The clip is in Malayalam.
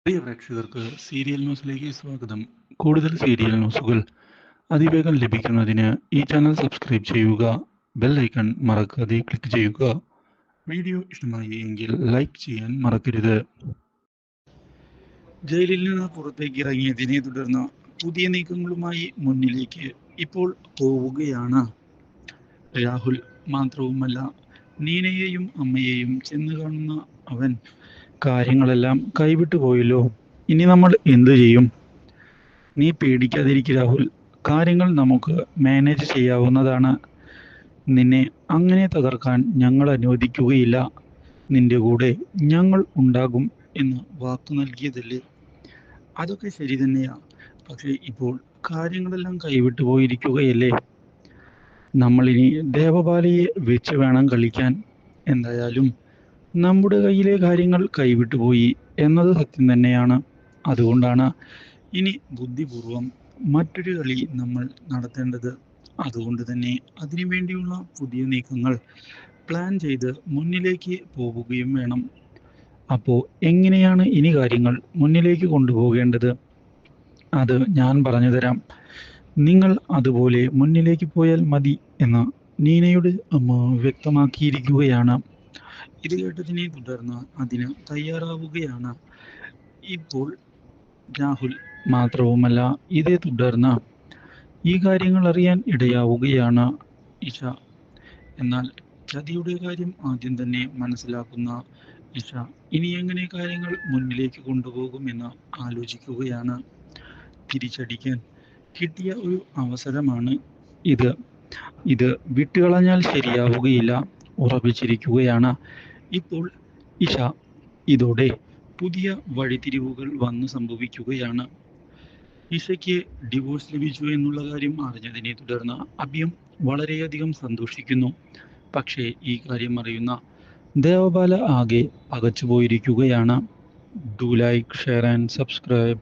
പ്രിയ പ്രേക്ഷകർക്ക് സീരിയൽ ന്യൂസിലേക്ക് സ്വാഗതം. കൂടുതൽ സീരിയൽ ന്യൂസുകൾ അതിവേഗം ലഭിക്കുന്നതിന് ഈ ചാനൽ സബ്സ്ക്രൈബ് ചെയ്യുക. ബെൽ ഐക്കൺ മറക്കാതെ ക്ലിക്ക് ചെയ്യുക. വീഡിയോ ഇഷ്ടമായി എങ്കിൽ ലൈക്ക് ചെയ്യാൻ മറക്കരുത്. ജയിലിൽ നിന്ന് പുറത്തേക്ക് ഇറങ്ങിയതിനെ തുടർന്ന് പുതിയ നീക്കങ്ങളുമായി മുന്നിലേക്ക് ഇപ്പോൾ പോവുകയാണ് രാഹുൽ. മാത്രവുമല്ല, നീനയെയും അമ്മയെയും ചെന്ന് കാണുന്ന അവൻ കാര്യങ്ങളെല്ലാം കൈവിട്ടു പോയല്ലോ, ഇനി നമ്മൾ എന്തു ചെയ്യും? നീ പേടിക്കാതിരിക്കുക രാഹുൽ, കാര്യങ്ങൾ നമുക്ക് മാനേജ് ചെയ്യാവുന്നതാണ്. നിന്നെ അങ്ങനെ തകർക്കാൻ ഞങ്ങൾ അനുവദിക്കുകയില്ല. നിന്റെ കൂടെ ഞങ്ങൾ ഉണ്ടാകും എന്ന് വാക്കു നൽകിയതല്ലേ? അതൊക്കെ ശരി തന്നെയാ, പക്ഷേ ഇപ്പോൾ കാര്യങ്ങളെല്ലാം കൈവിട്ടു പോയിരിക്കുകയല്ലേ. നമ്മളിനി ദേവപാലയെ വെച്ച് വേണം കളിക്കാൻ. എന്തായാലും നമ്മുടെ കയ്യിലെ കാര്യങ്ങൾ കൈവിട്ടുപോയി എന്നത് സത്യം തന്നെയാണ്. അതുകൊണ്ടാണ് ഇനി ബുദ്ധിപൂർവം മറ്റൊരു കളി നമ്മൾ നടത്തേണ്ടത്. അതുകൊണ്ട് തന്നെ അതിനു വേണ്ടിയുള്ള പുതിയ നീക്കങ്ങൾ പ്ലാൻ ചെയ്ത് മുന്നിലേക്ക് പോകുകയും വേണം. അപ്പോൾ എങ്ങനെയാണ് ഇനി കാര്യങ്ങൾ മുന്നിലേക്ക് കൊണ്ടുപോകേണ്ടത്? അത് ഞാൻ പറഞ്ഞു തരാം. നിങ്ങൾ അതുപോലെ മുന്നിലേക്ക് പോയാൽ മതി എന്ന് നീനയുടെ അമ്മ വ്യക്തമാക്കിയിരിക്കുകയാണ്. ഇത് കേട്ടതിനെ തുടർന്ന് അതിന് തയ്യാറാവുകയാണ് ഇപ്പോൾ രാഹുൽ. മാത്രവുമല്ല, ഇതേ തുടർന്ന് ഈ കാര്യങ്ങൾ അറിയാൻ ഇടയാവുകയാണ് ഇഷ. എന്നാൽ ചതിയുടെ കാര്യം ആദ്യം തന്നെ മനസ്സിലാക്കുന്ന ഇഷ ഇനി എങ്ങനെ കാര്യങ്ങൾ മുന്നിലേക്ക് കൊണ്ടുപോകുമെന്ന് ആലോചിക്കുകയാണ്. തിരിച്ചടിക്കാൻ കിട്ടിയ ഒരു അവസരമാണ് ഇത്. ഇത് വിട്ടുകളഞ്ഞാൽ ശരിയാവുകയില്ല, ഉറപ്പിച്ചിരിക്കുകയാണ് ഇപ്പോൾ ഇഷ. ഇതോടെ പുതിയ വഴിത്തിരിവുകൾ വന്ന് സംഭവിക്കുകയാണ്. ഇഷയ്ക്ക് ഡിവോഴ്സ് ലഭിച്ചു എന്നുള്ള കാര്യം അറിഞ്ഞതിനെ തുടർന്ന് അഭിയും വളരെയധികം സന്തോഷിക്കുന്നു. പക്ഷേ ഈ കാര്യം അറിയുന്ന ദേവപാല ആകെ പകച്ചുപോയിരിക്കുകയാണ്. Do like, share and subscribe.